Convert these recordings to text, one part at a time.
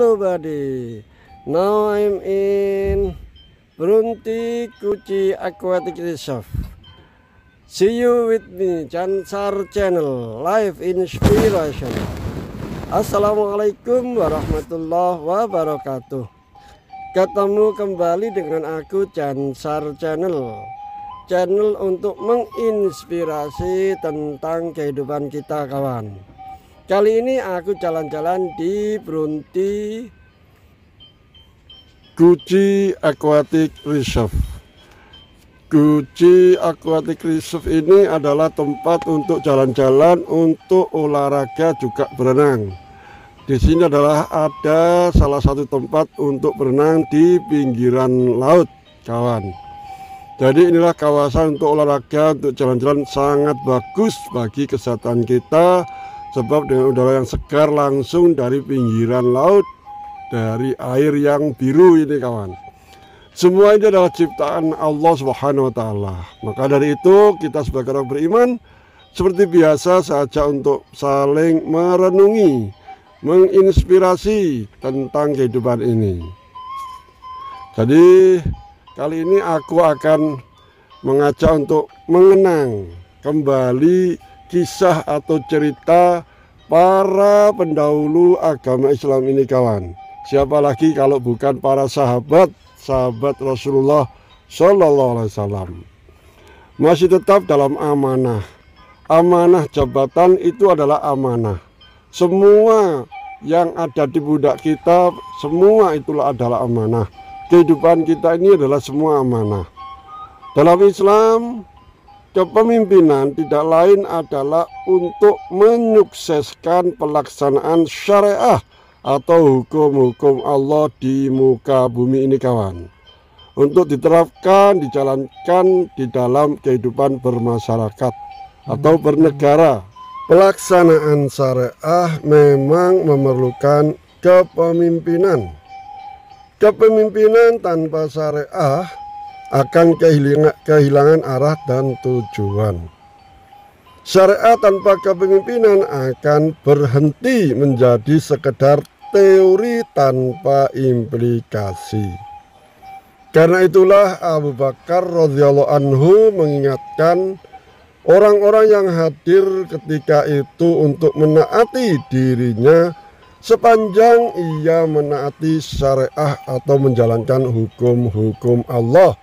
Hello buddy, now I'm in Brunti Kuci Aquatic Reserve. See you with me, Cansar Channel, live inspiration. Assalamualaikum warahmatullahi wabarakatuh. Ketemu kembali dengan aku, Cansar Channel, channel untuk menginspirasi tentang kehidupan kita kawan. Kali ini aku jalan-jalan di Brunti Kuci Aquatic Reserve. Kuci Aquatic Reserve ini adalah tempat untuk jalan-jalan, untuk olahraga, juga berenang. Di sini adalah ada salah satu tempat untuk berenang di pinggiran laut kawan. Jadi inilah kawasan untuk olahraga, untuk jalan-jalan, sangat bagus bagi kesehatan kita. Sebab dengan udara yang segar langsung dari pinggiran laut, dari air yang biru ini kawan. Semua ini adalah ciptaan Allah Subhanahu wa Ta'ala. Maka dari itu kita sebagai orang beriman seperti biasa saja untuk saling merenungi, menginspirasi tentang kehidupan ini. Jadi kali ini aku akan mengajak untuk mengenang kembali kisah atau cerita para pendahulu agama Islam ini kawan. Siapa lagi kalau bukan para sahabat Rasulullah Shallallahu Alaihi Wasallam. Masih tetap dalam amanah. Amanah jabatan itu adalah amanah. Semua yang ada di pundak kita, semua itulah adalah amanah. Kehidupan kita ini adalah semua amanah. Dalam Islam, kepemimpinan tidak lain adalah untuk menyukseskan pelaksanaan syariah atau hukum-hukum Allah di muka bumi ini kawan. Untuk diterapkan, dijalankan di dalam kehidupan bermasyarakat atau bernegara. Pelaksanaan syariah memang memerlukan kepemimpinan. Kepemimpinan tanpa syariah akan kehilangan arah dan tujuan. Syariat tanpa kepemimpinan akan berhenti menjadi sekedar teori tanpa implikasi. Karena itulah Abu Bakar radhiyallahu anhu mengingatkan orang-orang yang hadir ketika itu untuk menaati dirinya sepanjang ia menaati syariah atau menjalankan hukum-hukum Allah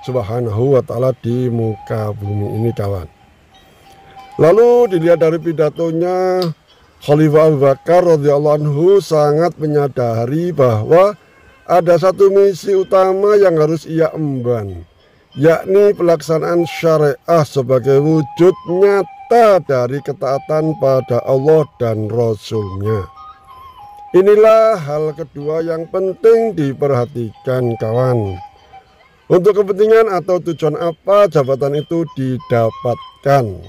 Subhanahu wa Ta'ala di muka bumi ini kawan. Lalu dilihat dari pidatonya, Khalifah Abu Bakar radhiyallahu anhu sangat menyadari bahwa ada satu misi utama yang harus ia emban, yakni pelaksanaan syariah sebagai wujud nyata dari ketaatan pada Allah dan Rasul-Nya. Inilah hal kedua yang penting diperhatikan kawan. Untuk kepentingan atau tujuan apa jabatan itu didapatkan?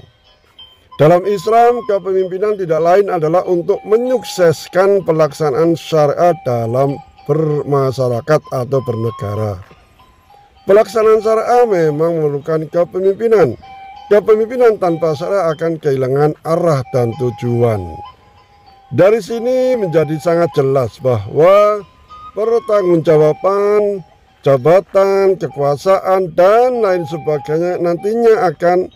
Dalam Islam, kepemimpinan tidak lain adalah untuk menyukseskan pelaksanaan syariat dalam bermasyarakat atau bernegara. Pelaksanaan syariat memang memerlukan kepemimpinan. Kepemimpinan tanpa syariat akan kehilangan arah dan tujuan. Dari sini menjadi sangat jelas bahwa pertanggungjawaban jabatan, kekuasaan, dan lain sebagainya nantinya akan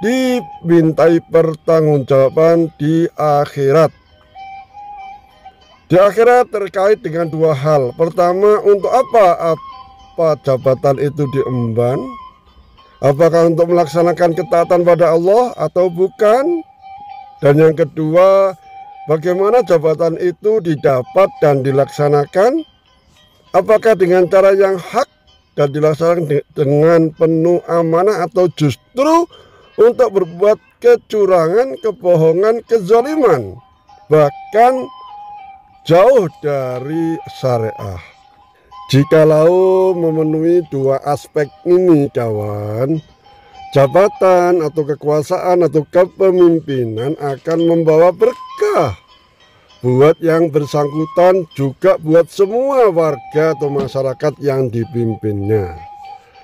dimintai pertanggungjawaban di akhirat. Di akhirat terkait dengan dua hal. Pertama, untuk apa jabatan itu diemban? Apakah untuk melaksanakan ketaatan pada Allah atau bukan? Dan yang kedua, bagaimana jabatan itu didapat dan dilaksanakan? Apakah dengan cara yang hak dan dilaksanakan dengan penuh amanah atau justru untuk berbuat kecurangan, kebohongan, kezaliman, bahkan jauh dari syariah? Jikalau memenuhi dua aspek ini kawan, jabatan atau kekuasaan atau kepemimpinan akan membawa berkah buat yang bersangkutan, juga buat semua warga atau masyarakat yang dipimpinnya.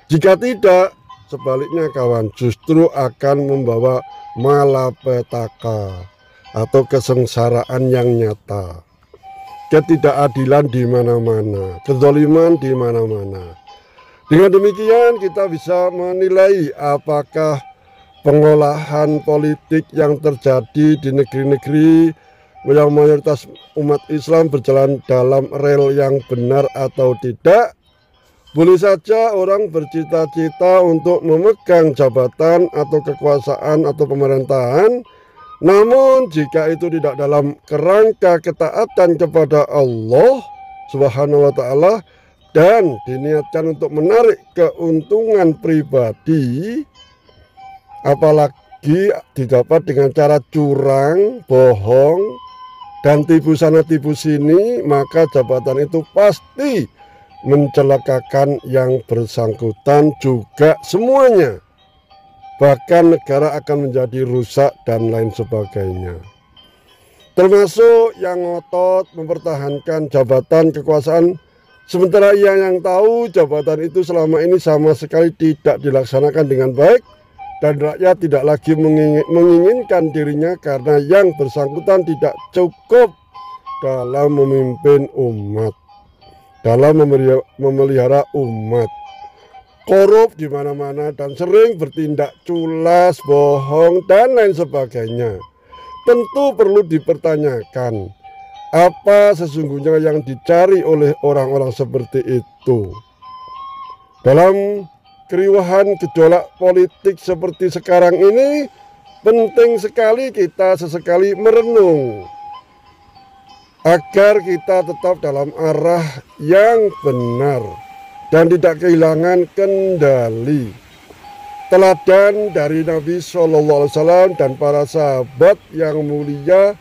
Jika tidak, sebaliknya kawan, justru akan membawa malapetaka atau kesengsaraan yang nyata. ketidakadilan di mana-mana, kezaliman di mana-mana. Dengan demikian kita bisa menilai apakah pengolahan politik yang terjadi di negeri-negeri yang mayoritas umat Islam berjalan dalam rel yang benar atau tidak. Boleh saja orang bercita-cita untuk memegang jabatan atau kekuasaan atau pemerintahan, namun jika itu tidak dalam kerangka ketaatan kepada Allah Subhanahu wa Ta'ala dan diniatkan untuk menarik keuntungan pribadi, apalagi didapat dengan cara curang, bohong, dan tipu sana tipu sini, maka jabatan itu pasti mencelakakan yang bersangkutan juga semuanya. Bahkan negara akan menjadi rusak dan lain sebagainya. Termasuk yang ngotot mempertahankan jabatan kekuasaan, sementara ia yang tahu jabatan itu selama ini sama sekali tidak dilaksanakan dengan baik, dan rakyat tidak lagi menginginkan dirinya karena yang bersangkutan tidak cukup dalam memimpin umat, dalam memelihara umat, korup di mana-mana dan sering bertindak culas, bohong dan lain sebagainya. Tentu perlu dipertanyakan apa sesungguhnya yang dicari oleh orang-orang seperti itu. Dalam keriuhan gejolak politik seperti sekarang ini, penting sekali kita sesekali merenung agar kita tetap dalam arah yang benar dan tidak kehilangan kendali. Teladan dari Nabi SAW dan para sahabat yang mulia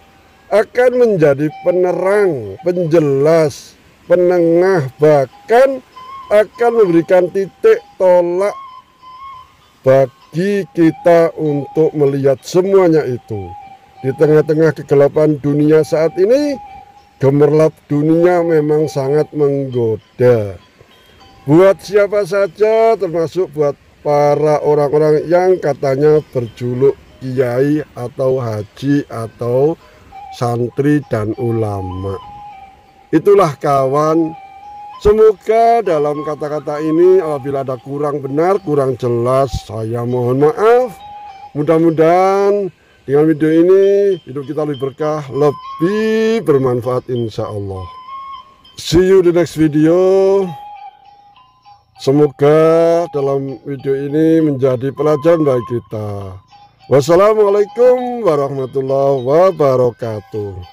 akan menjadi penerang, penjelas, penengah, bahkan akan memberikan titik tolak bagi kita untuk melihat semuanya itu. Di tengah-tengah kegelapan dunia saat ini, gemerlap dunia memang sangat menggoda. Buat siapa saja, termasuk buat para orang-orang yang katanya berjuluk kiai atau haji atau santri dan ulama. Itulah kawan, semoga dalam kata-kata ini apabila ada kurang benar, kurang jelas, saya mohon maaf. Mudah-mudahan dengan video ini hidup kita lebih berkah, lebih bermanfaat insya Allah. See you di next video. Semoga dalam video ini menjadi pelajaran bagi kita. Wassalamualaikum warahmatullahi wabarakatuh.